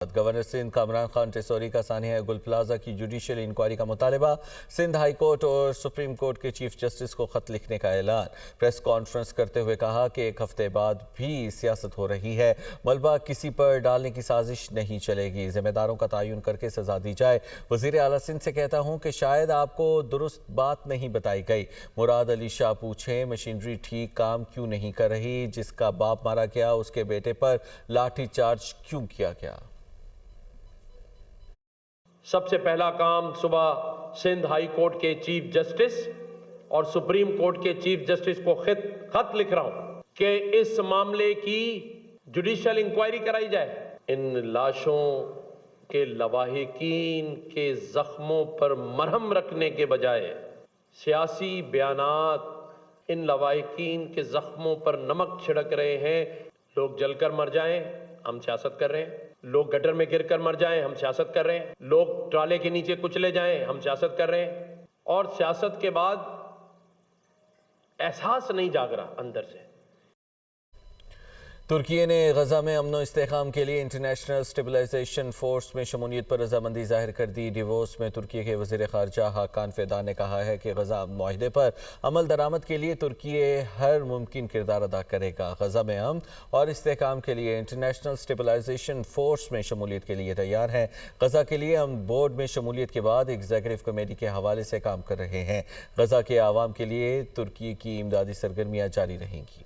Governor Sindh Kamran Khan Tessori کا سانحہ گل plaza کی جوڈیشل انکوائری کا مطالبہ، سندھ ہائی کورٹ اور سپریم کورٹ کے چیف جسٹس کو خط لکھنے کا اعلان۔ پریس کانفرنس کرتے ہوئے کہا کہ ایک ہفتے بعد بھی سیاست ہو رہی ہے، ملبہ کسی پر ڈالنے کی سازش نہیں چلے گی، ذمہ داروں کا تعین کر کے سزا دی جائے۔ وزیر اعلیٰ سندھ سے کہتا ہوں کہ شاید آپ کو درست بات نہیں بتائی گئی۔ مراد علی شاہ پوچھیں مشینری ٹھیک کام کیوں نہیں کر رہی؟ جس کا باپ مارا گیا اس کے بیٹے پر لاٹھی چارج کیوں کیا گیا؟ سب سے پہلا کام صبح سندھ ہائی کورٹ کے چیف جسٹس اور سپریم کورٹ کے چیف جسٹس کو خط لکھ رہا ہوں کہ اس معاملے کی جوڈیشل انکوائری کرائی جائے۔ ان لاشوں کے لواحقین کے زخموں پر مرہم رکھنے کے بجائے سیاسی بیانات ان لواحقین کے زخموں پر نمک چھڑک رہے ہیں۔ لوگ جل کر مر جائیں، ہم سیاست کر رہے ہیں۔ لوگ گٹر میں گر کر مر جائیں، ہم سیاست کر رہے ہیں۔ لوگ ٹرالے کے نیچے کچلے جائیں، ہم سیاست کر رہے ہیں۔ اور سیاست کے بعد احساس نہیں جاگ رہا اندر سے۔ ترکی نے غزہ میں امن و استحکام کے لیے انٹرنیشنل اسٹیبلائزیشن فورس میں شمولیت پر رضامندی ظاہر کر دی۔ ڈیووس میں ترکی کے وزیر خارجہ حاکان فیدان نے کہا ہے کہ غزہ معاہدے پر عمل درآمد کے لیے ترکی ہر ممکن کردار ادا کرے گا۔ غزہ میں امن اور استحکام کے لیے انٹرنیشنل اسٹیبلائزیشن فورس میں شمولیت کے لیے تیار ہے۔ غزہ کے لیے ہم بورڈ میں شمولیت کے بعد ایگزیکٹو کمیٹی کے حوالے سے کام کر رہے ہیں۔ غزہ کے عوام کے لیے ترکی کی امدادی سرگرمیاں جاری رہیں گی۔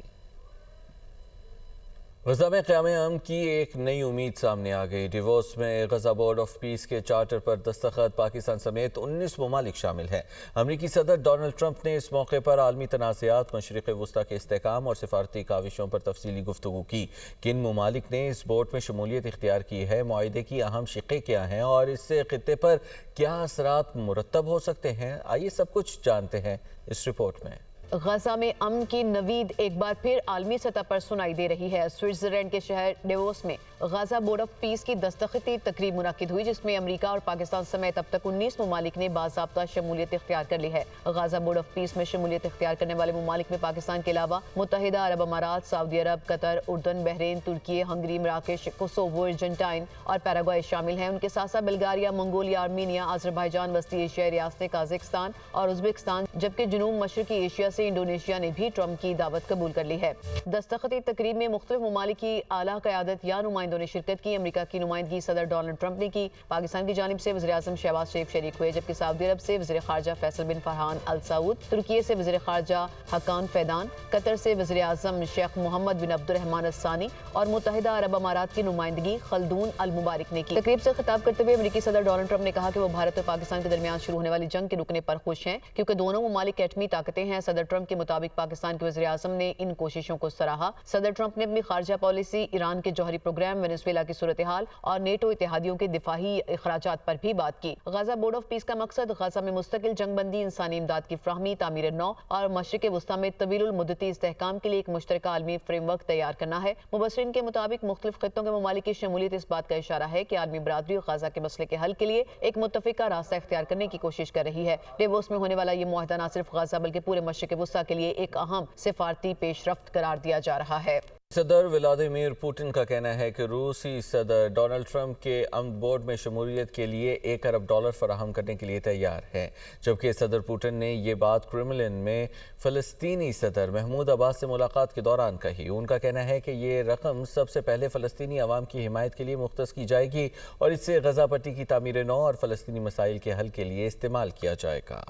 غزہ میں قیام امن کی ایک نئی امید سامنے آ گئی۔ ڈیووس میں غزہ بورڈ آف پیس کے چارٹر پر دستخط پاکستان سمیت 19 ممالک شامل ہیں۔ امریکی صدر ڈونلڈ ٹرمپ نے اس موقع پر عالمی تنازعات، مشرق وسطی کے استحکام اور سفارتی کاوشوں پر تفصیلی گفتگو کی۔ کن ممالک نے اس بورڈ میں شمولیت اختیار کی ہے، معاہدے کی اہم شقیں کیا ہیں اور اس سے خطے پر کیا اثرات مرتب ہو سکتے ہیں، آئیے سب کچھ جانتے ہیں اس رپورٹ میں۔ غزہ میں امن کی نوید ایک بار پھر عالمی سطح پر سنائی دے رہی ہے۔ سوئٹزرلینڈ کے شہر ڈیووس میں غزہ بورڈ آف پیس کی دستخطی تقریب منعقد ہوئی، جس میں امریکہ اور پاکستان سمیت اب تک 19 ممالک نے باضابطہ شمولیت اختیار کر لی ہے۔ غزہ بورڈ آف پیس میں شمولیت اختیار کرنے والے ممالک میں پاکستان کے علاوہ متحدہ عرب امارات، سعودی عرب، قطر، اردن، بحرین، ترکی، ہنگری، مراکش، کوسوو، ارجنٹائن اور پیراگوئے شامل ہیں۔ ان کے ساتھ ساتھ بلغاریہ، منگولیا، آرمینیا، آذربائیجان، وسطی ایشیائی ریاستیں قازقستان اور ازبکستان، جبکہ جنوب مشرقی ایشیا سے انڈونیشیا نے بھی ٹرمپ کی دعوت قبول کر لی ہے۔ دستخطی تقریب میں مختلف ممالک کی اعلیٰ قیادت یا نمائندوں نے شرکت کی۔ امریکہ کی نمائندگی صدر ڈونلڈ ٹرمپ نے کی۔ پاکستان کی جانب سے وزیر اعظم شہباز شریف شریک ہوئے، جبکہ سعودی عرب سے وزیر خارجہ فیصل بن فرحان ال سعود، ترکی سے وزیر خارجہ حاکان فیدان، قطر سے وزیر اعظم شیخ محمد بن عبد الرحمن الثانی اور متحدہ عرب امارات کی نمائندگی خلدون المبارک نے کی۔ تقریب سے خطاب کرتے ہوئے امریکی صدر ڈونلڈ ٹرمپ نے کہا کہ وہ بھارت اور پاکستان کے درمیان شروع ہونے والی جنگ کے رکنے پر خوش ہیں، کیونکہ دونوں ممالک ایٹمی طاقتیں ہیں۔ صدر ٹرمپ کے مطابق پاکستان کے وزیر اعظم نے ان کوششوں کو سراہا۔ صدر ٹرمپ نے اپنی خارجہ پالیسی، ایران کے جوہری پروگرام، وینزویلا کی صورتحال اور نیٹو اتحادیوں کے دفاعی اخراجات پر بھی بات کی۔ غزہ بورڈ آف پیس کا مقصد غزہ میں مستقل جنگ بندی، انسانی امداد کی فراہمی، تعمیر نو اور مشرق وسطی میں طویل المدتی استحکام کے لیے ایک مشترکہ عالمی فریم ورک تیار کرنا ہے۔ مبصرین کے مطابق مختلف خطوں کے ممالک کی شمولیت اس بات کا اشارہ ہے کہ عالمی برادری غزہ کے مسئلے کے حل کے لیے ایک متفقہ راستہ اختیار کرنے کی کوشش کر رہی ہے۔ ڈیووس میں ہونے والا یہ معاہدہ نہ صرف غزہ بلکہ پورے مشرق وسطی کے لیے ایک اہم سفارتی پیش رفت قرار دیا جا رہا ہے۔ صدر ولادیمیر پوٹن کا کہنا ہے کہ روسی صدر ڈونلڈ ٹرمپ کے امن بورڈ میں شمولیت کے لیے $1 ارب فراہم کرنے کے لیے تیار ہیں، جبکہ صدر پوٹن نے یہ بات کرملن میں فلسطینی صدر محمود عباس سے ملاقات کے دوران کہی۔ ان کا کہنا ہے کہ یہ رقم سب سے پہلے فلسطینی عوام کی حمایت کے لیے مختص کی جائے گی اور اس سے غزہ پٹی کی تعمیر نو اور فلسطینی مسائل کے حل کے لیے استعمال کیا جائے گا۔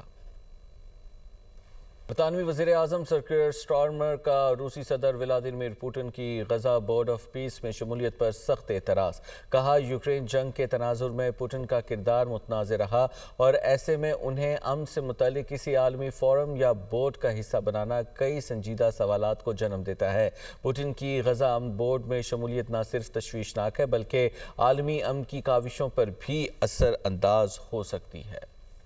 برطانوی وزیر اعظم سر کیئر سٹارمر کا روسی صدر ولادیمیر پوٹن کی غزہ بورڈ آف پیس میں شمولیت پر سخت اعتراض۔ کہا یوکرین جنگ کے تناظر میں پوٹن کا کردار متنازع رہا اور ایسے میں انہیں امن سے متعلق کسی عالمی فورم یا بورڈ کا حصہ بنانا کئی سنجیدہ سوالات کو جنم دیتا ہے۔ پوٹن کی غزہ امن بورڈ میں شمولیت نہ صرف تشویشناک ہے بلکہ عالمی امن کی کاوشوں پر بھی اثر انداز ہو سکتی ہے۔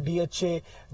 DHA,